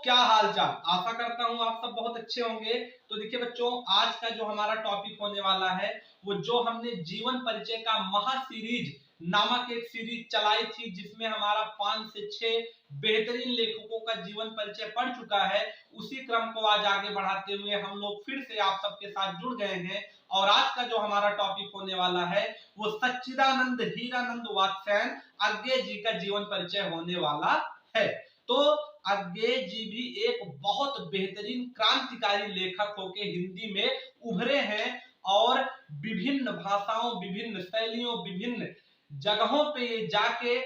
क्या हाल चाल। आशा करता हूँ आप सब बहुत अच्छे होंगे। तो देखिए बच्चों, आज का जो हमारा टॉपिक होने वाला है वो जो हमने जीवन परिचय का महा सीरीज नामक एक सीरीज चलाई थी, जिसमें हमारा 5 से 6 बेहतरीन लेखकों का जीवन परिचय पढ़ चुका है। उसी क्रम को आज आगे बढ़ाते हुए हम लोग फिर से आप सबके साथ जुड़ गए हैं। और आज का जो हमारा टॉपिक होने वाला है वो सच्चिदानंद हीरानंद वात्स्यायन अज्ञे जी का जीवन परिचय होने वाला है। तो अज्ञे जी भी एक बहुत बेहतरीन क्रांतिकारी लेखक होके हिंदी में उभरे हैं और विभिन्न भाषाओं, विभिन्न शैलियों, विभिन्न जगहों पे ये जाके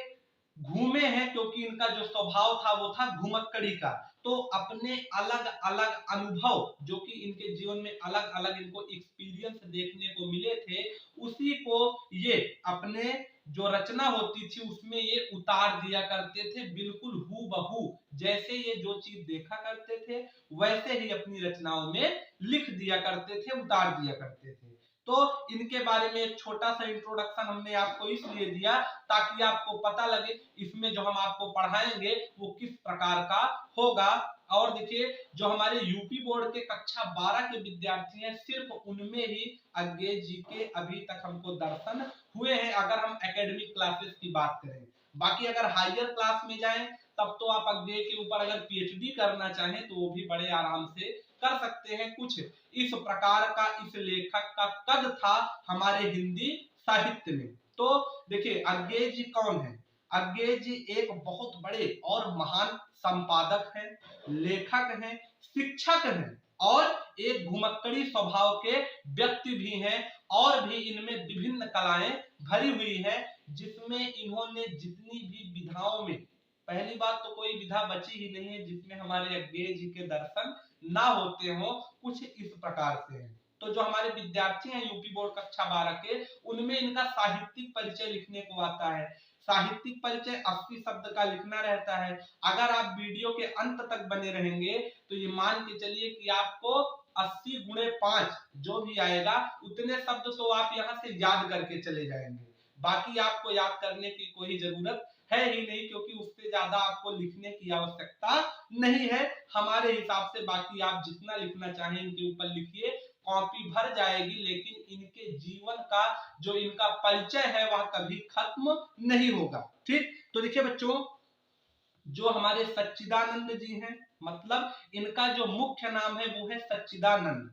घूमे हैं, क्योंकि इनका जो स्वभाव था वो था घुमक्कड़ी का। तो अपने अलग अलग अनुभव जो कि इनके जीवन में अलग अलग इनको एक्सपीरियंस देखने को मिले थे, उसी को ये अपने जो रचना होती थी उसमें ये उतार दिया करते थे, बिल्कुल हूबहू जैसे ये जो चीज देखा करते थे वैसे ही अपनी रचनाओं में लिख दिया करते थे, उतार दिया करते थे। तो इनके बारे में एक छोटा सा इंट्रोडक्शन हमने आपको इसलिए दिया ताकि आपको पता लगे इसमें जो हम आपको पढ़ाएंगे वो किस प्रकार का होगा। और देखिए, जो हमारे यूपी बोर्ड के कक्षा 12 के विद्यार्थी हैं, सिर्फ उनमें ही अज्ञे जी के अभी तक हमको दर्शन हुए हैं, अगर हम एकेडमिक क्लासेस की बात करें। बाकी अगर हायर क्लास में जाएं तब तो आप अज्ञे के ऊपर अगर पीएचडी करना चाहें तो वो भी बड़े आराम से कर सकते हैं। कुछ इस प्रकार का इस लेखक का कद था हमारे हिंदी साहित्य में। तो देखिए, अज्ञे जी कौन है? अज्ञे जी एक बहुत बड़े और महान संपादक हैं, लेखक हैं, शिक्षक हैं और एक घुमक्कड़ी स्वभाव के व्यक्ति भी हैं। और भी इनमें विभिन्न कलाएं भरी हुई है, जिसमें इन्होंने जितनी भी विधाओं में, पहली बात तो कोई विधा बची ही नहीं है जिसमें हमारे अज्ञे जी के दर्शन ना होते हो। कुछ इस प्रकार से है। तो जो हमारे विद्यार्थी हैं यूपी बोर्ड कक्षा 12 के, उनमें इनका साहित्यिक परिचय लिखने को आता है। साहित्यिक परिचय 80 शब्द का लिखना रहता है। अगर आप वीडियो के अंत तक बने रहेंगे तो ये मान के चलिए कि आपको 80 गुणे 5 जो भी आएगा उतने शब्द तो आप यहाँ से याद करके चले जाएंगे। बाकी आपको याद करने की कोई जरूरत है ही नहीं, क्योंकि उससे ज्यादा आपको लिखने की आवश्यकता नहीं है हमारे हिसाब से। बाकी आप जितना लिखना चाहें इनके ऊपर लिखिए, कॉपी भर जाएगी, लेकिन इनके जीवन का जो इनका परिचय है वह कभी खत्म नहीं होगा। ठीक, तो देखिए बच्चों, जो हमारे सच्चिदानंद जी हैं, मतलब इनका जो मुख्य नाम है वो है सच्चिदानंद।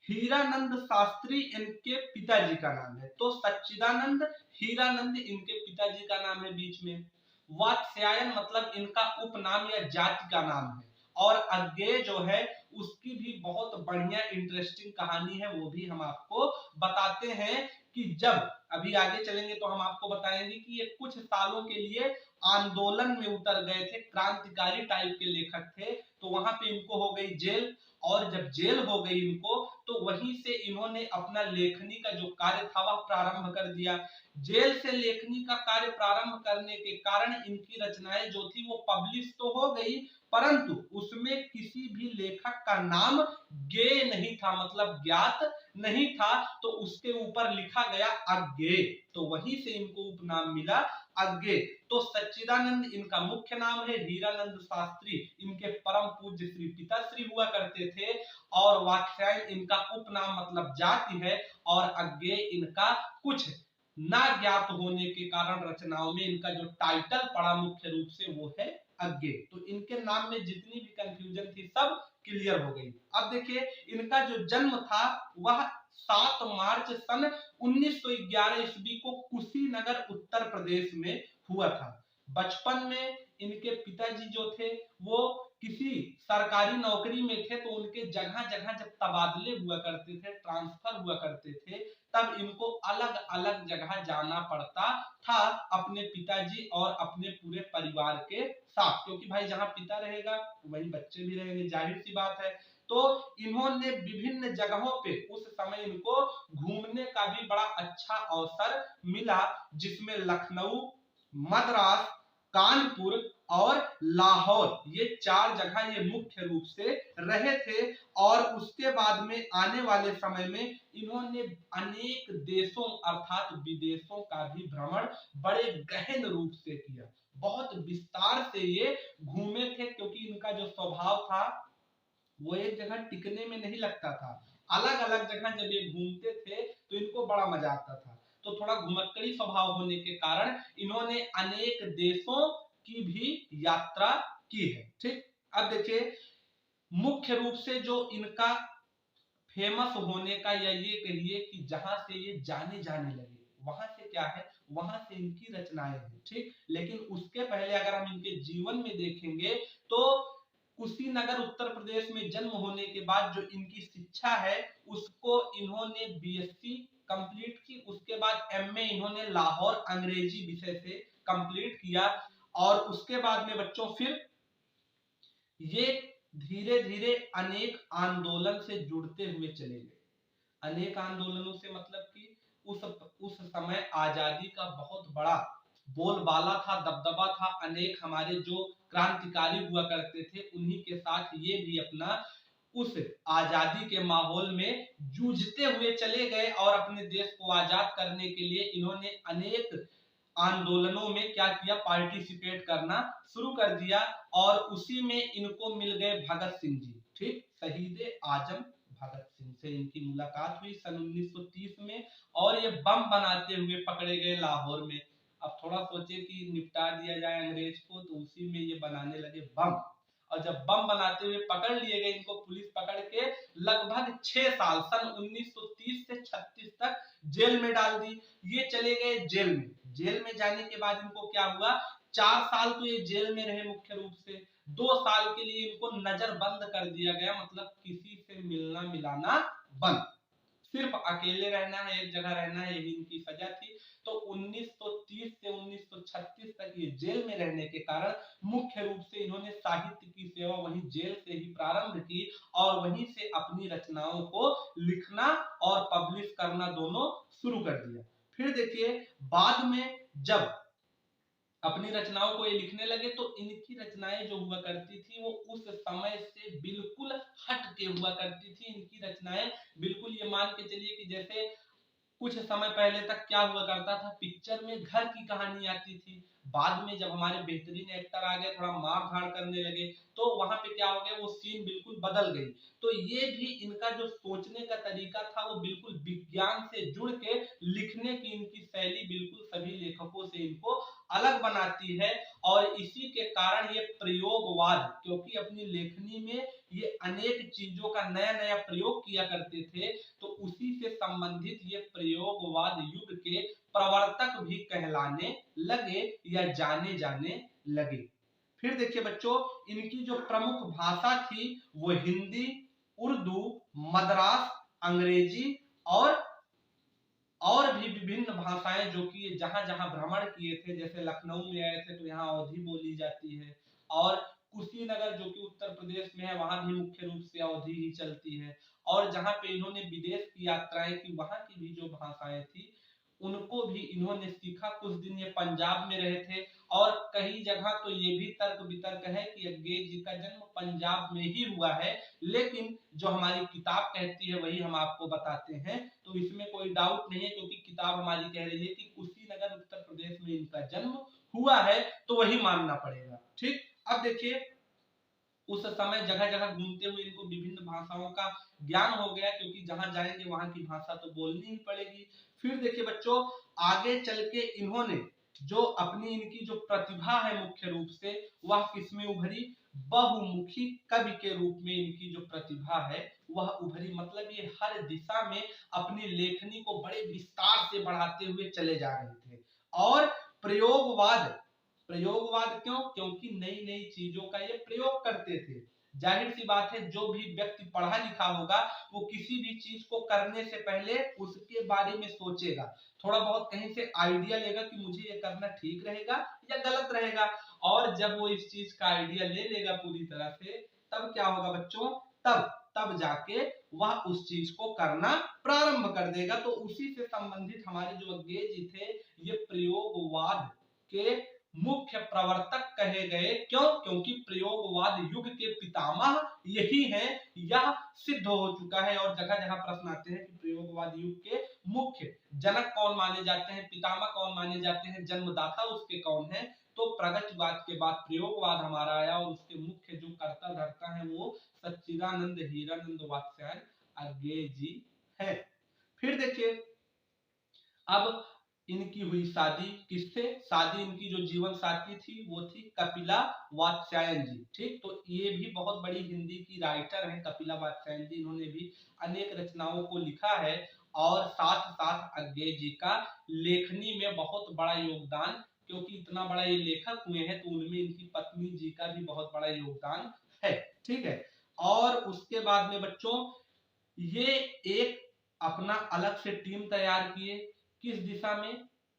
हीरानंद शास्त्री इनके पिताजी का नाम है। तो सच्चिदानंद हीरानंद इनके पिताजी का नाम है बीच में। वात्स्यायन मतलब इनका उपनाम या जाति का नाम है। और अज्ञे जो है उसकी भी बहुत बढ़िया इंटरेस्टिंग कहानी है, वो भी हम आपको बताते हैं। कि जब अभी आगे चलेंगे तो हम आपको बताएंगे कि ये कुछ सालों के लिए आंदोलन में उतर गए थे, क्रांतिकारी टाइप के लेखक थे। तो वहां पे इनको हो गई जेल, और जब जेल हो गई इनको तो वहीं से इन्होंने अपना लेखनी का जो कार्य था वह प्रारंभ कर दिया। जेल से लेखनी का कार्य प्रारंभ करने के कारण इनकी रचनाएं जो थी वो पब्लिश तो हो गई, परंतु उसमें किसी भी लेखक का नाम ज्ञेय नहीं था, मतलब ज्ञात नहीं था। तो उसके ऊपर लिखा गया अज्ञे, तो वहीं से इनको उपनाम मिला अज्ञे। तो सच्चिदानंद इनका मुख्य नाम है, हीरानंद शास्त्री इनके परम पूज्य श्री पिताश्री हुआ करते थे, और वात्स्यायन इनका उपनाम मतलब जाति है, और अज्ञे इनका कुछ ना ज्ञात होने के कारण रचनाओं में इनका जो टाइटल पड़ा मुख्य रूप से वो है अज्ञे। तो इनके नाम में जितनी भी कंफ्यूजन थी सब क्लियर हो गई। अब देखिए, इनका जो जन्म था वह 7 मार्च सन 1911 ईस्वी को कुशीनगर उत्तर प्रदेश में हुआ था। बचपन में इनके पिताजी जो थे वो किसी सरकारी नौकरी में थे, तो उनके जगह जगह जब तबादले हुआ करते थे, ट्रांसफर हुआ करते थे, तब इनको अलग अलग जगह जाना पड़ता था अपने पिताजी और अपने पूरे परिवार के साथ, क्योंकि भाई जहां पिता रहेगा वहीं बच्चे भी रहेंगे, जाहिर सी बात है। तो इन्होंने विभिन्न जगहों पे उस समय इनको घूमने का भी बड़ा अच्छा अवसर मिला, जिसमें लखनऊ, मद्रास, कानपुर और लाहौर, ये 4 जगह ये मुख्य रूप से रहे थे। और उसके बाद में आने वाले समय में इन्होंने अनेक देशों अर्थात विदेशों का भी भ्रमण बड़े गहन रूप से किया। बहुत विस्तार से ये घूमे थे, क्योंकि इनका जो स्वभाव था वो एक जगह टिकने में नहीं लगता था। अलग अलग जगह जब ये घूमते थे तो इनको बड़ा मजा आता था। तो थोड़ा घुमक्कड़ी स्वभाव होने के कारण इन्होंने अनेक देशों की भी यात्रा की है। ठीक, अब देखिए मुख्य रूप से जो इनका फेमस होने का, या ये कहिए कि जहां से ये जाने जाने लगे, वहां से क्या है, वहां से इनकी रचनाएं हैं। ठीक, लेकिन उसके पहले अगर हम इनके जीवन में देखेंगे तो कुशीनगर उत्तर प्रदेश में जन्म होने के बाद जो इनकी शिक्षा है उसको इन्होंने बीएससी कंप्लीट की। उसके बाद एमए इन्होंने लाहौर अंग्रेजी विषय से कंप्लीट किया, और उसके बाद में बच्चों फिर ये धीरे धीरे अनेक आंदोलन से जुड़ते हुए चले गए। अनेक आंदोलनों से मतलब कि उस समय आजादी का बहुत बड़ा बोलबाला था, दबदबा था। अनेक हमारे जो क्रांतिकारी हुआ करते थे उन्हीं के साथ ये भी अपना उस आजादी के माहौल में जूझते हुए चले गए, और अपने देश को आजाद करने के लिए इन्होंने अनेक आंदोलनों में क्या किया, पार्टिसिपेट करना शुरू कर दिया। और उसी में इनको मिल गए भगत सिंह जी। ठीक, शहीद आजम भगत सिंह से इनकी मुलाकात हुई सन 1930 में, और ये बम बनाते हुए पकड़े गए लाहौर में। अब थोड़ा सोचे कि निपटा दिया जाए अंग्रेज को, तो उसी में ये बनाने लगे बम। और जब बम बनाते हुए पकड़ लिए गए, इनको पुलिस पकड़ के लगभग 6 साल सन 1930 से 36 तक जेल में डाल दी। ये चले गए जेल में। जेल में जाने के बाद इनको क्या हुआ, 4 साल तो ये जेल में रहे मुख्य रूप से। 2 साल के लिए इनको नजर बंद कर दिया गया, मतलब किसी से मिलना मिलाना बंद, सिर्फ अकेले रहना है, एक जगह रहना है, यही इनकी सजा थी। तो 1930 से 1936 तक ये जेल में रहने के कारण मुख्य रूप से इन्होंने साहित्य की सेवा वहीं जेल से ही प्रारंभ की, और वहीं से अपनी रचनाओं को लिखना और पब्लिश करना दोनों शुरू कर दिया। फिर देखिए बाद में जब अपनी रचनाओं को ये लिखने लगे तो इनकी रचनाएं जो हुआ करती थी वो उस समय से बिल्कुल हट के हुआ करती थी। इनकी रचनाएं बिल्कुल, ये मान के चलिए कि जैसे कुछ समय पहले तक क्या हुआ करता था, पिक्चर में घर की कहानी आती थी। बाद में जब हमारे बेहतरीन एक्टर आ गए, थोड़ा मार धाड़ करने लगे, तो वहां पे क्या हो गया, वो सीन बिल्कुल बदल गई। तो ये भी इनका जो सोचने का तरीका था वो बिल्कुल विज्ञान से जुड़ के लिखने की इनकी शैली बिल्कुल सभी लेखकों से इनको अलग बनाती है। और इसी के कारण ये प्रयोगवाद, क्योंकि अपनी लेखनी में ये अनेक चीजों का नया नया प्रयोग किया करते थे, तो उसी से संबंधित ये प्रयोगवाद युग के प्रवर्तक भी कहलाने लगे या जाने जाने लगे। फिर देखिए बच्चों, इनकी जो प्रमुख भाषा थी वो हिंदी, उर्दू, मद्रास अंग्रेजी और भी विभिन्न भाषाएं, जो कि जहां जहां भ्रमण किए थे, जैसे लखनऊ में आए थे तो यहाँ अवधी बोली जाती है, और कुशीनगर जो कि उत्तर प्रदेश में है वहां भी मुख्य रूप से अवधी ही चलती है। और जहां पे इन्होंने विदेश की यात्राएं की, वहां की भी जो भाषाएं थी उनको भी इन्होंने सीखा। कुछ दिन ये पंजाब में रहे थे, और कई जगह तो ये भी तर्क वितर्क है कि अंग्रेज जी का जन्म पंजाब में ही हुआ है, लेकिन जो हमारी किताब कहती है वही हम आपको बताते हैं। तो इसमें कोई डाउट नहीं है, क्योंकि किताब हमारी कह रही है कि कुशीनगर उत्तर प्रदेश में इनका जन्म हुआ है, तो वही मानना पड़ेगा। ठीक, अब देखिए उस समय जगह जगह घूमते हुए इनको विभिन्न भाषाओं का ज्ञान हो गया, क्योंकि जहां जाएंगे वहां की भाषा तो बोलनी ही पड़ेगी। फिर देखिए बच्चों, आगे चल के इन्होंने जो अपनी इनकी जो प्रतिभा है मुख्य रूप से वह किसमें उभरी, बहुमुखी कवि के रूप में इनकी जो प्रतिभा है वह उभरी। मतलब ये हर दिशा में अपनी लेखनी को बड़े विस्तार से बढ़ाते हुए चले जा रहे थे। और प्रयोगवाद, प्रयोगवाद क्यों, क्योंकि नई नई चीजों का ये प्रयोग करते थे। जाहिर सी बात है, जो भी व्यक्ति पढ़ा लिखा होगा वो किसी भी चीज को करने से पहले उसके बारे में सोचेगा, थोड़ा बहुत कहीं से आइडिया लेगा कि मुझे ये करना ठीक रहेगा या गलत रहेगा। और जब वो इस चीज का आइडिया ले लेगा पूरी तरह से, तब क्या होगा बच्चों, तब तब जाके वह उस चीज को करना प्रारंभ कर देगा। तो उसी से संबंधित हमारे जो अंग्रेज जी थे, ये प्रयोगवाद के मुख्य प्रवर्तक कहे गए। क्यों, क्योंकि प्रयोगवाद युग के पितामह यही हैं, यह सिद्ध हो चुका है। और जगह जगह प्रश्न आते हैं कि प्रयोगवाद युग के मुख्य जनक कौन माने जाते हैं, पितामह कौन माने जाते हैं, जन्मदाता उसके कौन है। तो प्रगतिवाद के बाद प्रयोगवाद हमारा आया और उसके मुख्य जो कर्ता धर्ता है वो सच्चिदानंद हीरानंद वात्स्यायन अज्ञेय जी है। फिर देखिए अब इनकी हुई शादी किससे, शादी इनकी जो जीवन साथी थी वो थी कपिला वात्स्यायन जी। ठीक, तो ये भी बहुत बड़ी हिंदी की राइटर हैं कपिला वात्स्यायन जी, इन्होंने भी अनेक रचनाओं को लिखा है और साथ साथ अज्ञेय जी का लेखनी में बहुत बड़ा योगदान, क्योंकि इतना बड़ा ये लेखक हुए हैं तो उनमें इनकी पत्नी जी का भी बहुत बड़ा योगदान है। ठीक है, और उसके बाद में बच्चों ये एक अपना अलग से टीम तैयार किए, किस दिशा में,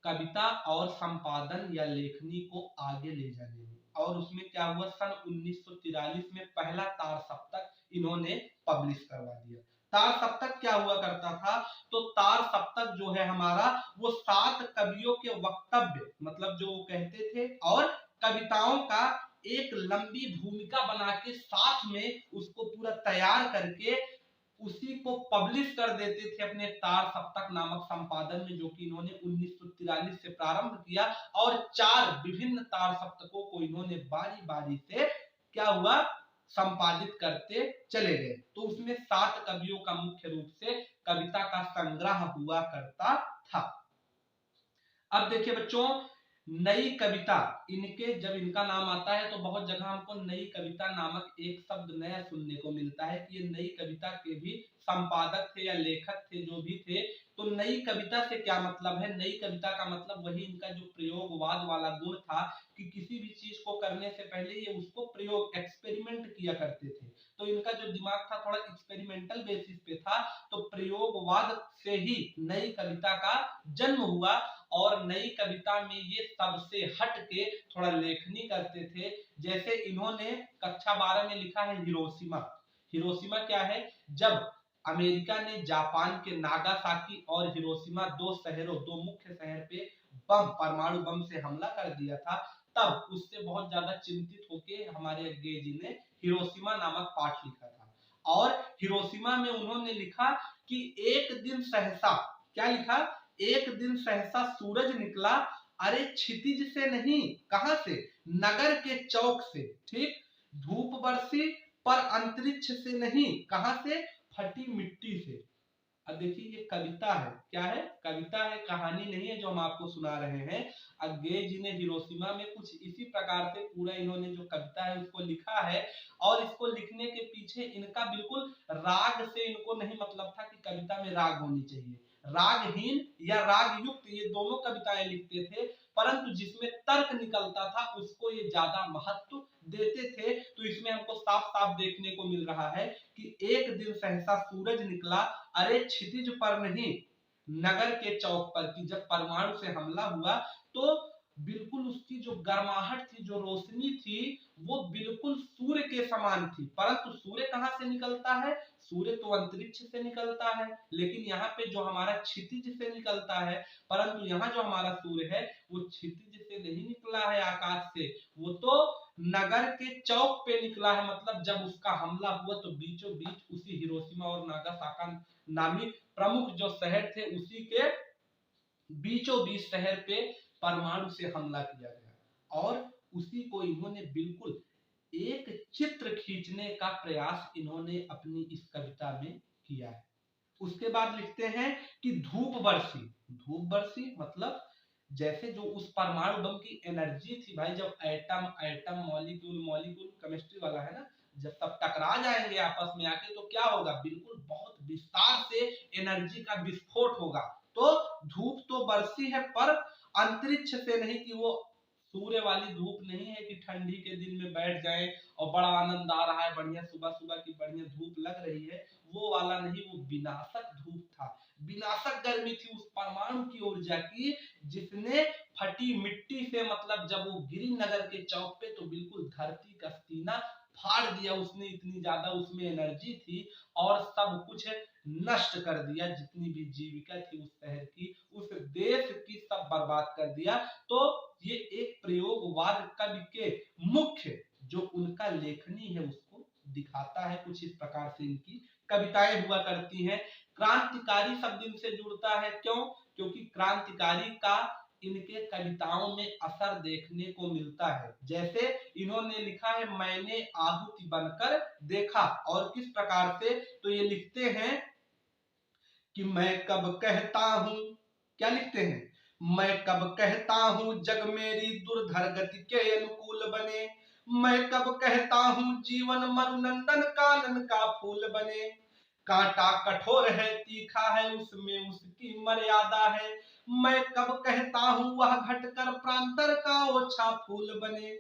कविता और संपादन या लेखनी को आगे ले जाने में। और उसमें क्या हुआ, सन 1943 में पहला तार सप्तक इन्होंने पब्लिश करवा दिया। तार सप्तक क्या हुआ करता था, तो तार सप्तक जो है हमारा वो 7 कवियों के वक्तव्य मतलब जो कहते थे और कविताओं का एक लंबी भूमिका बना के साथ में उसको पूरा तैयार करके उसी को पब्लिश कर देते थे अपने तार सप्तक नामक संपादन में, जो कि इन्होंने 1943 से प्रारंभ किया और 4 विभिन्न तार सप्तकों को इन्होंने बारी बारी से क्या हुआ संपादित करते चले गए। तो उसमें 7 कवियों का मुख्य रूप से कविता का संग्रह हुआ करता था। अब देखिए बच्चों नई कविता, इनके जब इनका नाम आता है तो बहुत जगह हमको नई कविता नामक एक शब्द नया सुनने को मिलता है कि ये नई कविता के भी संपादक थे या लेखक थे जो भी थे। तो नई कविता से क्या मतलब है, नई कविता का मतलब वही इनका जो प्रयोगवाद वाला गुण था कि किसी भी चीज को करने से पहले ये उसको प्रयोग एक्सपेरिमेंट किया करते थे। तो इनका जो दिमाग था थोड़ा एक्सपेरिमेंटल बेसिस पे था, तो प्रयोगवाद से ही नई कविता का जन्म हुआ और नई कविता में ये सबसे हट के थोड़ा लेखनी करते थे। जैसे इन्होंने कक्षा 12 में लिखा है हिरोशिमा। हिरोशिमा क्या है, जब अमेरिका ने जापान के नागासाकी और हिरोशिमा दो मुख्य शहर पे परमाणु बम से हमला कर दिया था, तब उससे बहुत ज्यादा चिंतित होके हमारे अज्ञेय जी ने हिरोशिमा नामक पाठ लिखा था। और हिरोशिमा में उन्होंने लिखा कि एक दिन सहसा, क्या लिखा, एक दिन सहसा सूरज निकला, अरे क्षितिज से नहीं, कहां से, नगर के चौक से। ठीक, धूप बरसी पर अंतरिक्ष से नहीं, कहां से, फटी मिट्टी से। अब देखिए ये कविता है, क्या है, कविता है, कहानी नहीं है जो हम आपको सुना रहे हैं। अज्ञेय जी ने हिरोशिमा में कुछ इसी प्रकार से पूरा इन्होंने जो कविता है उसको लिखा है। और इसको लिखने के पीछे इनका बिल्कुल राग से इनको नहीं मतलब था कि कविता में राग होनी चाहिए, रागहीन या राग युक्त ये दोनों कविताएं लिखते थे, परंतु जिसमें तर्क निकलता था उसको ये ज्यादा महत्व देते थे। तो इसमें हमको साफ साफ देखने को मिल रहा है कि एक दिन सहसा सूरज निकला, अरे क्षितिज पर नहीं, नगर के चौक पर, कि जब परमाणु से हमला हुआ तो बिल्कुल उसकी जो गर्माहट थी, जो रोशनी थी, वो बिल्कुल सूर्य के समान थी। परंतु सूर्य कहां से निकलता है, सूर्य तो अंतरिक्ष से निकलता है, लेकिन यहाँ पे जो हमारा क्षितिज से निकलता है, परंतु यहाँ जो हमारा सूर्य है वो क्षितिज से नहीं निकला है आकाश से, वो तो नगर के चौक पे निकला है। मतलब जब उसका हमला हुआ तो बीचों बीच उसी हिरोशिमा और नागासाकी नामी प्रमुख जो शहर थे उसी के बीचों बीच शहर पे परमाणु से हमला किया गया और उसी को इन्होंने बिल्कुल एक चित्र खींचने का प्रयास इन्होंने अपनी इस कविता में किया है। उसके बाद लिखते हैं कि धूप बरसी, धूप बरसी मतलब जैसे जो उस परमाणु बम की एनर्जी थी भाई, जब atom atom molecule molecule chemistry वाला है ना, जब सब टकरा जाएंगे आपस में आके तो क्या होगा, बिल्कुल बहुत विस्तार से एनर्जी का विस्फोट होगा। तो धूप तो बरसी है पर अंतरिक्ष से नहीं, कि वो सूर्य वाली धूप नहीं है कि ठंडी के दिन में बैठ जाए और बड़ा आनंद आ रहा है, बढ़िया सुबह सुबह की बढ़िया धूप लग रही है, वो वाला नहीं, वो विनाशक धूप था, विनाशक गर्मी थी उस परमाणु की ऊर्जा की, जिसने फटी मिट्टी से, मतलब जब वो गिरी नगर के चौक पे तो बिल्कुल धरती का सीना फाड़ दिया उसने, इतनी ज्यादा उसमें एनर्जी थी और सब कुछ नष्ट कर दिया, जितनी भी जीविका थी उस शहर की, उस देश की, सब बर्बाद कर दिया। तो ये एक प्रयोगवाद कवि के मुख्य जो उनका लेखनी है उसको दिखाता है। कुछ इस प्रकार से इनकी कविताएं हुआ करती हैं। क्रांतिकारी शब्द इनसे जुड़ता है, क्यों, क्योंकि क्रांतिकारी का इनके कविताओं में असर देखने को मिलता है। जैसे इन्होंने लिखा है मैंने आहुति बनकर देखा, और किस प्रकार से, तो ये लिखते हैं कि मैं कब कहता हूं, क्या लिखते हैं, मैं कब कहता हूं जग मेरी दुर्धर गति के अनुकूल बने, मैं कब कहता हूं जीवन मरुनंदन कानन का फूल बने, कांटा कठोर है तीखा है उसमें उसकी मर्यादा है, मैं कब कहता हूं वह घटकर प्रांतर का ओछा फूल बने।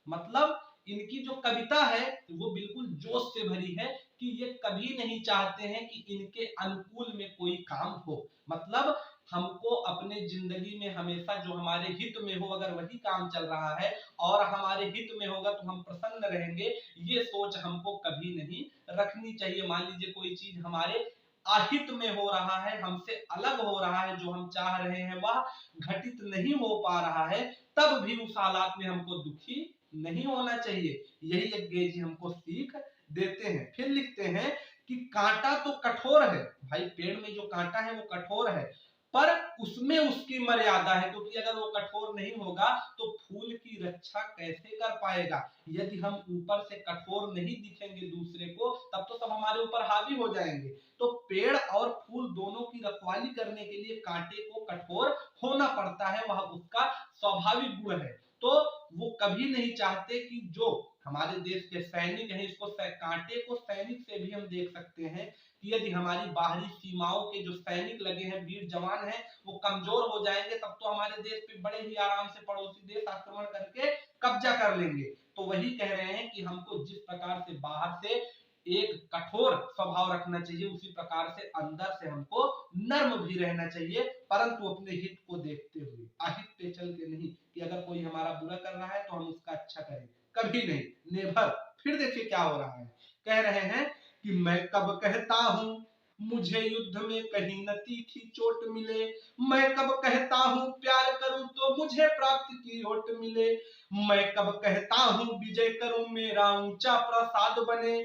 मतलब इनकी जो कविता है वो बिल्कुल जोश से भरी है कि ये कभी नहीं चाहते हैं कि इनके अनुकूल में कोई काम हो। मतलब हमको अपने जिंदगी में हमेशा जो हमारे हित में हो, अगर वही काम चल रहा है और हमारे हित में होगा तो हम प्रसन्न रहेंगे, ये सोच हमको कभी नहीं रखनी चाहिए। मान लीजिए कोई चीज हमारे अहित में हो रहा है, हमसे अलग हो रहा है, जो हम चाह रहे हैं वह घटित नहीं हो पा रहा है, तब भी उस हालात में हमको दुखी नहीं होना चाहिए। यही यज्ञेय जी हमको सीख देते हैं। फिर लिखते हैं कि कांटा तो कठोर है, भाई पेड़ में जो कांटा है वो कठोर है, पर उसमें उसकी मर्यादा है, क्योंकि अगर वो कठोर नहीं होगा तो फूल की रक्षा कैसे कर पाएगा। यदि हम ऊपर से कठोर नहीं दिखेंगे दूसरे को, तब तो सब हमारे ऊपर हावी हो जाएंगे। तो पेड़ और फूल दोनों की रखवाली करने के लिए कांटे को कठोर होना पड़ता है, वह उसका स्वाभाविक गुण है। तो वो कभी नहीं चाहते कि जो हमारे देश के सैनिक हैं, इसको कांटे को सैनिक से भी हम देख सकते हैं कि यदि हमारी बाहरी सीमाओं के जो सैनिक लगे हैं, वीर जवान हैं, वो कमजोर हो जाएंगे, तब तो हमारे देश पे बड़े ही आराम से पड़ोसी देश आक्रमण करके कब्जा कर लेंगे। तो वही कह रहे हैं कि हमको जिस प्रकार से बाहर से एक कठोर स्वभाव रखना चाहिए, उसी प्रकार से अंदर से हमको नर्म भी रहना चाहिए, परंतु अपने हित को देखते हुए, अहित पे चल के नहीं कि अगर कोई हमारा बुरा कर रहा है तो हम उसका अच्छा करें, कभी नहीं, नेवर। फिर देखिए क्या हो रहा है, कह रहे हैं कि मैं कब कहता हूं मुझे युद्ध में कहीं न तीखी चोट मिले, मैं कब कहता हूं प्यार करूं तो मुझे प्राप्ति की ओट मिले, मैं कब कहता हूं विजय करूं मेरा ऊंचा प्रसाद बने,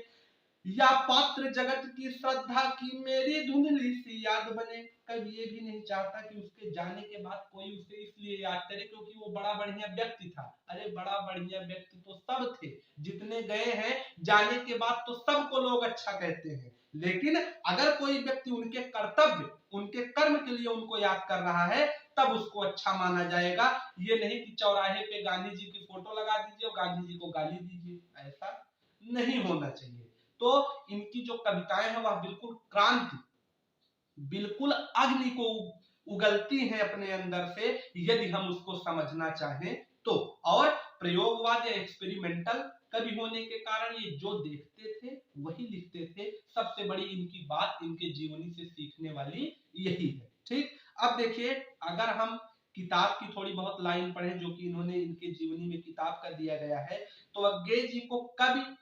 या पात्र जगत की श्रद्धा की मेरी धुंधली सी याद बने। कभी ये भी नहीं चाहता कि उसके जाने के बाद कोई उसे इसलिए याद करे क्योंकि वो बड़ा बढ़िया व्यक्ति था। अरे बड़ा बढ़िया व्यक्ति तो सब थे, जितने गए हैं जाने के बाद तो सबको लोग अच्छा कहते हैं, लेकिन अगर कोई व्यक्ति उनके कर्तव्य, उनके कर्म के लिए उनको याद कर रहा है, तब उसको अच्छा माना जाएगा। ये नहीं कि चौराहे पे गांधी जी की फोटो लगा दीजिए और गांधी जी को गाली दीजिए, ऐसा नहीं होना चाहिए। तो इनकी जो कविताएं हैं वह बिल्कुल क्रांति, बिल्कुल अग्नि को उगलती हैं अपने अंदर से, यदि हम उसको समझना चाहें तो। और प्रयोगवाद या एक्सपेरिमेंटल कवि होने के कारण ये जो देखते थे वही लिखते थे। सबसे बड़ी इनकी बात, इनके जीवनी से सीखने वाली यही है। ठीक, अब देखिए अगर हम किताब की थोड़ी बहुत लाइन पढ़ें जो कि इन्होंने इनके जीवनी में किताब कर दिया गया है, तो अज्ञेय जी को कवि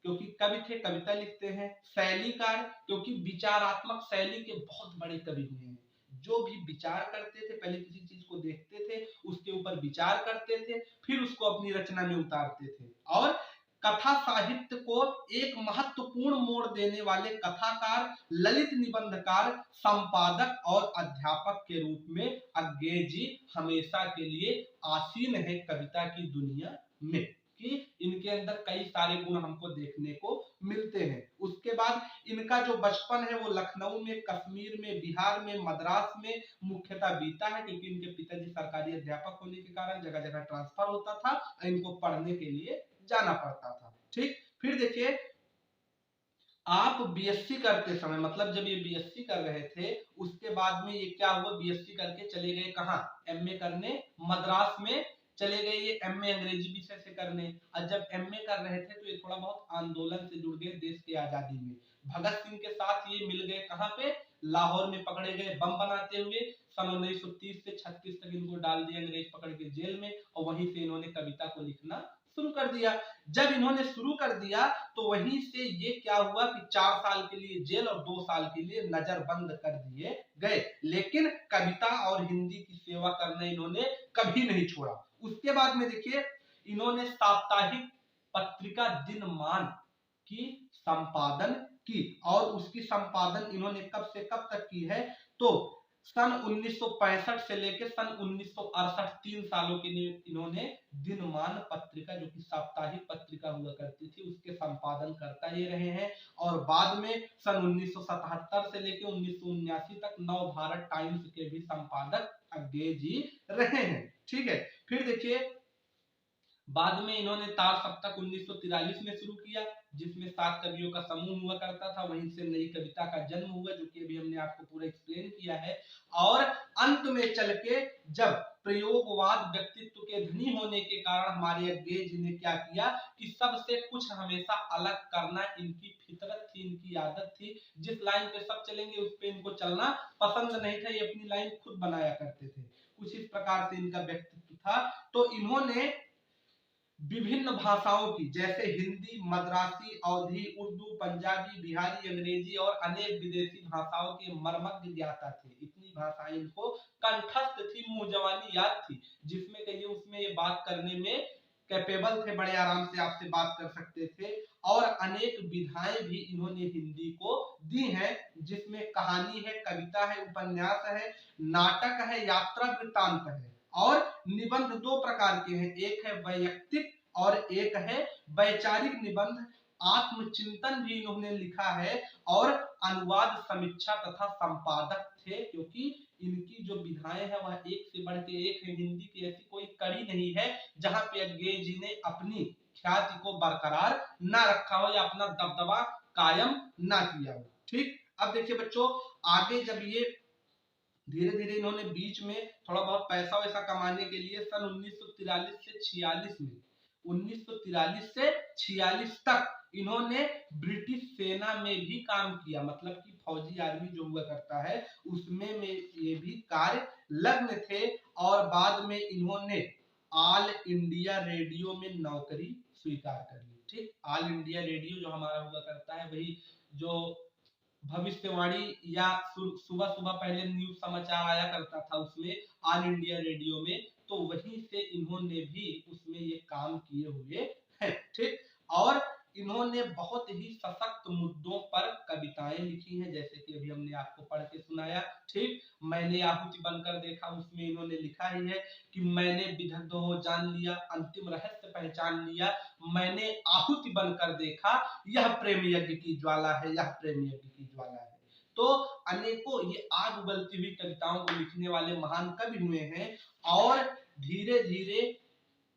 क्योंकि कवि थे, कविता लिखते हैं, शैलीकार क्योंकि विचारात्मक शैली के बहुत बड़े कवि हुए हैं। जो भी विचार करते थे, पहले किसी चीज को देखते थे, उसके ऊपर विचार करते थे, फिर उसको अपनी रचना में उतारते थे। और कथा साहित्य को एक महत्वपूर्ण मोड़ देने वाले कथाकार, ललित निबंधकार, संपादक और अध्यापक के रूप में अज्ञेय जी हमेशा के लिए आसीन है कविता की दुनिया में, कि इनके अंदर कई सारे गुण हमको देखने को मिलते हैं। उसके बाद इनका जो बचपन है वो लखनऊ में, कश्मीर में, बिहार में, मद्रास में मुख्यतः बीता है, क्योंकि इनके पिताजी सरकारी अध्यापक होने के कारण जगह जगह ट्रांसफर होता था और इनको पढ़ने के लिए जाना पड़ता था। ठीक, फिर देखिए आप बीएससी करते समय, मतलब जब ये बीएससी कर रहे थे उसके बाद में ये क्या हुआ, बीएससी करके चले गए कहाँ, एमए करने मद्रास में चले गए, ये एमए अंग्रेजी विषय से करने। और जब एमए कर रहे थे तो ये थोड़ा बहुत आंदोलन से जुड़ गए देश की आजादी में। भगत सिंह के साथ ये मिल गए कहाँ पे, लाहौर में पकड़े गए बम बनाते हुए। सन 1930 से 36 तक इनको डाल दिया अंग्रेज पकड़ के जेल में, और वहीं से इन्होंने कविता को लिखना शुरू कर दिया। जब इन्होंने शुरू कर दिया तो वहीं से ये क्या हुआ कि 4 साल के लिए जेल और 2 साल के लिए नजरबंद कर दिए गए, लेकिन कविता और हिंदी की सेवा करना इन्होंने कभी नहीं छोड़ा। उसके बाद में देखिए इन्होंने साप्ताहिक पत्रिका दिनमान की संपादन की, और उसकी संपादन इन्होंने कब से कब तक की है, तो सन 1965 से लेकर सन 1968 3 सालों के लिए इन्होंने दिनमान पत्रिका, जो कि साप्ताहिक पत्रिका हुआ करती थी, उसके संपादन करता ये रहे हैं। और बाद में सन 1977 से लेकर 1979 तक नव भारत टाइम्स के भी संपादक अज्ञे जी रहे हैं। ठीक है, फिर देखिए बाद में इन्होंने तार सप्तक 1943 में शुरू किया, जिसमें 7 कवियों का समूह हुआ करता था। वहीं से नई कविता का जन्म हुआ, जो कि अभी हमने आपको पूरा एक्सप्लेन किया है। और अंत में चल के जब प्रयोगवाद व्यक्तित्व के धनी होने के कारण हमारे अज्ञे जी ने क्या किया कि सबसे कुछ हमेशा अलग करना इनकी फितरत थी, इनकी आदत थी। जिस लाइन पे सब चलेंगे उस पे इनको चलना पसंद नहीं था, ये अपनी लाइन खुद बनाया करते थे। कुछ इस प्रकार से इनका व्यक्तित्व था। तो इन्होंने विभिन्न भाषाओं की, जैसे हिंदी, मद्रासी, अवधी, उर्दू, पंजाबी, बिहारी, अंग्रेजी और अनेक विदेशी भाषाओं के मर्मज्ञ ज्ञाता थे। इतनी भाषाएं इनको कंठस्थ थी, मुंह जवानी याद थी, जिसमें कहिए उसमें ये बात करने में कैपेबल थे, बड़े आराम से आपसे बात कर सकते थे। और अनेक विधाएं भी इन्होंने हिंदी को दी हैं, जिसमें कहानी है, कविता है, उपन्यास है, नाटक है, यात्रा वृत्तांत है। और निबंध 2 प्रकार के हैं, एक है वैयक्तिक और एक है वैचारिक निबंध। आत्मचिंतन भी इन्होंने लिखा है और अनुवाद, समीक्षा तथा संपादक थे, क्योंकि इनकी जो विधाएं हैं वह एक से बढ़ के एक है। हिंदी की ऐसी कोई कड़ी नहीं है जहां पे अज्ञे जी ने अपनी ख्याति को बरकरार ना रखा हो या अपना दबदबा कायम ना किया हो। ठीक, अब देखिए बच्चों, आगे जब ये धीरे धीरे इन्होंने बीच में थोड़ा बहुत पैसा वैसा कमाने के लिए सन 1943 से 46 में 1943 से 46 तक इन्होंने ब्रिटिश सेना में भी काम किया, मतलब कि फौजी आर्मी जो हुआ करता है उसमें में ये भी कार्य लग्न थे। और बाद में इन्होंने ऑल इंडिया रेडियो में नौकरी स्वीकार कर ली। ठीक, ऑल इंडिया रेडियो जो हमारा हुआ करता है, वही जो भविष्यवाणी या सुबह सुबह पहले न्यूज समाचार आया करता था, उसमें ऑल इंडिया रेडियो में, तो वहीं से इन्होंने भी उसमें ये काम किए हुए हैं। ठीक, और इन्होंने बहुत ही सशक्त मुद्दों पर कविताएं लिखी हैं, जैसे कि अभी हमने आपको पढ़ के सुनाया। ठीक, मैंने आहुति बनकर देखा, उसमें इन्होंने लिखा ही है कि मैंने विदग्ध हो जान लिया, अंतिम रहस्य पहचान लिया, मैंने आहुति बनकर देखा, यह प्रेम यज्ञ की ज्वाला है, यह प्रेम यज्ञ की ज्वाला है। तो अनेकों ये आग उगलती हुई कविताओं को लिखने वाले महान कवि हुए हैं। और धीरे धीरे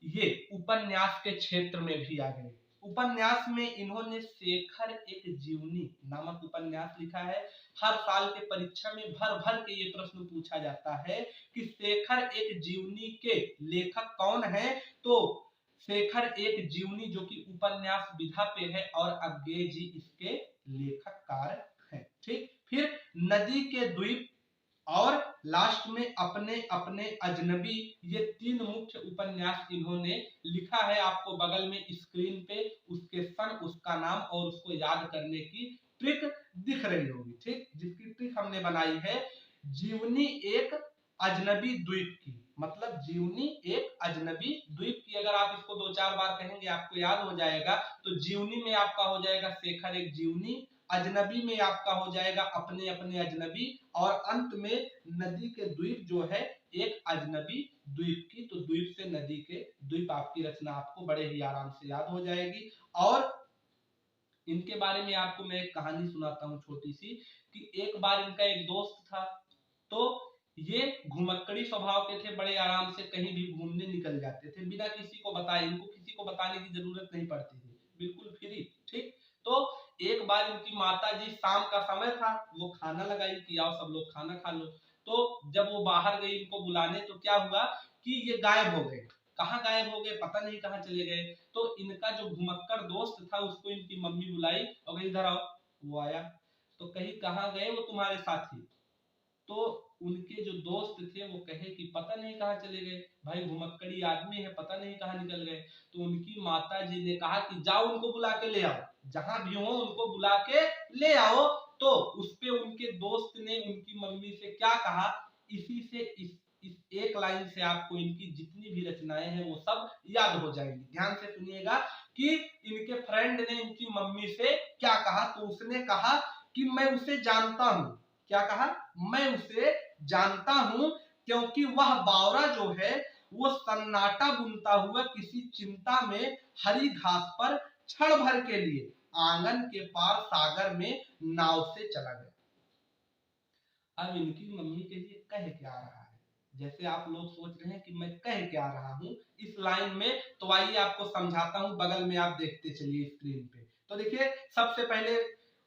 ये उपन्यास के क्षेत्र में भी आ गए। उपन्यास में इन्होंने शेखर एक जीवनी नामक उपन्यास लिखा है। हर साल के परीक्षा में भर भर के ये प्रश्न पूछा जाता है कि शेखर एक जीवनी के लेखक कौन है। तो शेखर एक जीवनी जो कि उपन्यास विधा पे है और अज्ञे जी इसके लेखककार हैं। ठीक, फिर नदी के द्वीप और लास्ट में अपने अपने अजनबी, ये 3 मुख्य उपन्यास इन्होंने लिखा है। आपको बगल में स्क्रीन पे उसके सन, उसका नाम और उसको याद करने की ट्रिक दिख रही होगी। ठीक, जिसकी ट्रिक हमने बनाई है, जीवनी एक अजनबी द्वीप की, मतलब जीवनी एक अजनबी द्वीप की। अगर आप इसको 2-4 बार कहेंगे आपको याद हो जाएगा। तो जीवनी में आपका हो जाएगा शेखर एक जीवनी, अजनबी में आपका हो जाएगा अपने अपने अजनबी, और अंत में नदी के द्वीप जो है एक अजनबी द्वीप की। तो द्वीप से नदी के द्वीप आपकी रचना आपको बड़े ही आराम से याद हो जाएगी। और इनके बारे में आपको मैं एक कहानी सुनाता हूँ छोटी सी, कि एक बार इनका एक दोस्त था, तो ये घुमक्कड़ी स्वभाव के थे, बड़े आराम से कहीं भी घूमने निकल जाते थे बिना किसी को बताए। इनको किसी को बताने की जरूरत नहीं पड़ती थी, बिल्कुल फ्री। ठीक, तो एक बार इनकी माता जी, शाम का समय था, वो खाना लगाई कि आओ सब लोग खाना खा लो। तो जब वो बाहर गई इनको बुलाने, तो क्या हुआ कि ये गायब हो गए। कहाँ गायब हो गए पता नहीं, कहाँ चले गए। तो इनका जो घुमक्कड़ दोस्त था उसको इनकी मम्मी बुलाई और कही इधर आओ। वो आया तो कही कहाँ गए वो तुम्हारे साथी। तो उनके जो दोस्त थे वो कहे कि पता नहीं कहाँ चले गए, भाई घुमक्कड़ी आदमी है, पता नहीं कहाँ निकल गए। तो उनकी माता जी ने कहा कि जाओ उनको बुला के ले आओ, जहां भी हो उनको बुला के ले आओ। तो उसपे उनके दोस्त ने उनकी मम्मी से क्या कहा, इसी से इस एक लाइन से आपको इनकी जितनी भी रचनाएं हैं वो सब याद हो जाएंगी। ध्यान से सुनिएगा कि इनके फ्रेंड ने इनकी मम्मी से क्या कहा। तो उसने कहा कि मैं उसे जानता हूं। क्या कहा, मैं उसे जानता हूं क्योंकि वह बावरा जो है वो सन्नाटा बुनता हुआ किसी चिंता में हरी घास पर क्षण भर के लिए आंगन के पार सागर में नाव से चला गया। अब इनकी मम्मी के लिए कह क्या रहा है, जैसे आप लोग सोच रहे हैं कि मैं कह क्या रहा हूं इस लाइन में, तो आइए आपको समझाता हूं, बगल में आप देखते चलिए स्क्रीन पे। तो देखिए सबसे पहले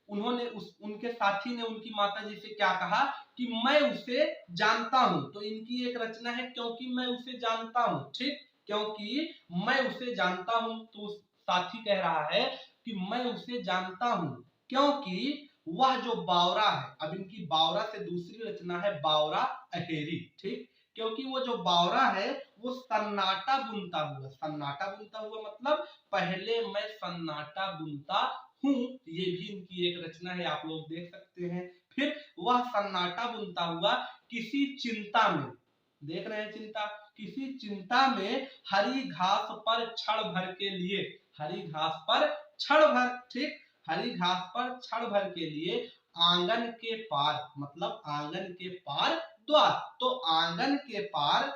उन्होंने उनके साथी ने उनकी माता जी से क्या कहा कि मैं उसे जानता हूं। तो इनकी एक रचना है क्योंकि मैं उसे जानता हूं, ठीक, क्योंकि मैं उसे जानता हूं। तो साथी कह रहा है कि मैं उसे जानता हूं क्योंकि वह जो बावरा है, अब इनकी बावरा से दूसरी रचना है बावरा अहेरी, ठीक, क्योंकि वो जो बावरा है वो सन्नाटा बुनता हुआ, सन्नाटा बुनता हुआ मतलब पहले मैं सन्नाटा बुनता हूं, ये भी इनकी एक रचना है, आप लोग देख सकते हैं। फिर वह सन्नाटा बुनता हुआ किसी चिंता में, देख रहे हैं चिंता, किसी चिंता में हरी घास पर क्षण भर के लिए, हरी घास पर क्षण भर, ठीक, हरी घास पर क्षण भर के लिए आंगन के पार, मतलब आंगन के पार द्वार, तो आंगन के पार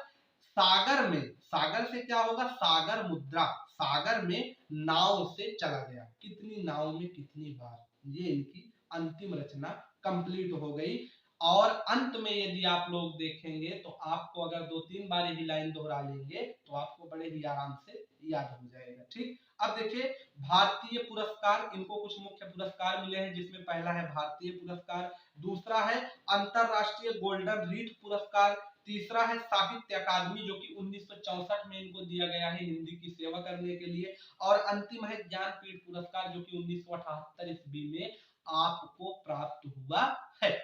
सागर में, सागर से क्या होगा, सागर मुद्रा, सागर में नाव से चला गया। कितनी नाव में कितनी बार, ये इनकी अंतिम रचना कंप्लीट हो गई। और अंत में यदि आप लोग देखेंगे तो आपको अगर 2-3 बार यही लाइन दोहरा लेंगे तो आपको बड़े ही आराम से याद हो जाएगा, ठीक। अब देखिए भारतीय पुरस्कार, इनको कुछ मुख्य पुरस्कार मिले हैं जिसमें पहला है भारतीय पुरस्कार, दूसरा है अंतरराष्ट्रीय गोल्डन रीठ पुरस्कार, तीसरा है साहित्य अकादमी जो कि 1964 में इनको दिया गया है हिंदी की सेवा करने के लिए, और अंतिम है ज्ञानपीठ पुरस्कार जो कि 1978 ईस्वी में आपको प्राप्त हुआ है।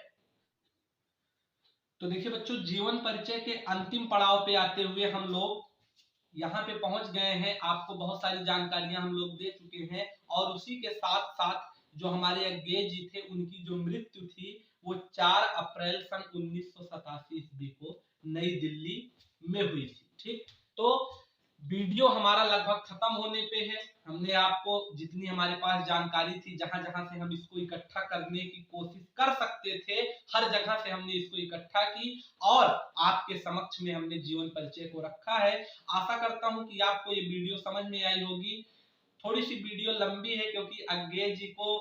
तो देखिए बच्चों जीवन परिचय के अंतिम पड़ाव पे आते हुए हम लोग यहाँ पे पहुंच गए हैं, आपको बहुत सारी जानकारियां हम लोग दे चुके हैं, और उसी के साथ साथ जो हमारे अज्ञेय जी थे उनकी जो मृत्यु थी वो 4 अप्रैल सन 1987 ईस्वी को नई दिल्ली में हुई थी, ठीक। तो वीडियो हमारा लगभग खत्म होने पे है, हमने आपको जितनी हमारे पास जानकारी थी, जहां जहां से हम इसको इकट्ठा करने की कोशिश कर सकते थे, हर जगह से हमने इसको इकट्ठा की और आपके समक्ष में हमने जीवन परिचय को रखा है। आशा करता हूं कि आपको ये वीडियो समझ में आई होगी। थोड़ी सी वीडियो लंबी है क्योंकि अज्ञेय जी को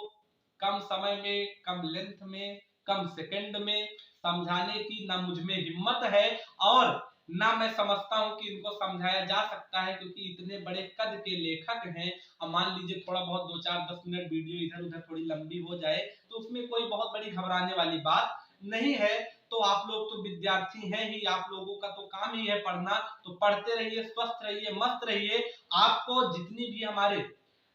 कम समय में, कम लेंथ में, कम सेकंड में समझाने की ना मुझ में हिम्मत है और ना मैं समझता हूं कि इनको समझाया जा सकता है, क्योंकि इतने बड़े कद के लेखक हैं। अब मान लीजिए थोड़ा बहुत 2-4-10 मिनट वीडियो इधर उधर थोड़ी लंबी हो जाए तो उसमें कोई बहुत बड़ी घबराने वाली बात नहीं है। तो आप लोग तो विद्यार्थी हैं ही, आप लोगों का तो काम ही है पढ़ना, तो पढ़ते रहिए, स्वस्थ रहिए, मस्त रहिए। आपको जितनी भी हमारे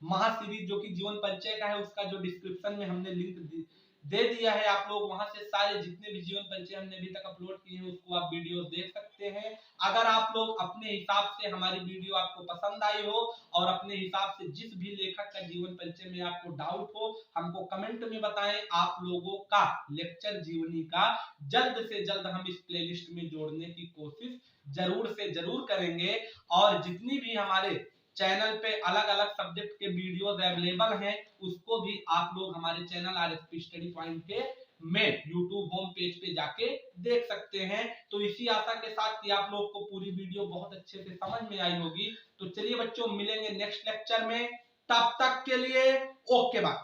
महासीरीज जो कि जीवन परिचय का है उसका जो डिस्क्रिप्शन में हमने लिंक दे दिया है, आप लोग वहां से सारे जितने भी जीवन परिचय हमने अभी तक अपलोड किए हैं उसको आप वीडियो देख सकते हैं। अगर आप लोग अपने हिसाब से हमारी वीडियो आपको पसंद आई हो और अपने हिसाब से जिस भी लेखक का जीवन परिचय में आपको डाउट हो, हमको कमेंट में बताएं। आप लोगों का लेक्चर जीवनी का जल्द से जल्द हम इस प्लेलिस्ट में जोड़ने की कोशिश जरूर से जरूर करेंगे, और जितनी भी हमारे चैनल पे अलग अलग सब्जेक्ट के वीडियोस अवेलेबल हैं उसको भी आप लोग हमारे चैनल आरएसपी स्टडी पॉइंट के में यूट्यूब होम पेज पे जाके देख सकते हैं। तो इसी आशा के साथ कि आप लोग को पूरी वीडियो बहुत अच्छे से समझ में आई होगी। तो चलिए बच्चों मिलेंगे नेक्स्ट लेक्चर में, तब तक के लिए ओके बाय।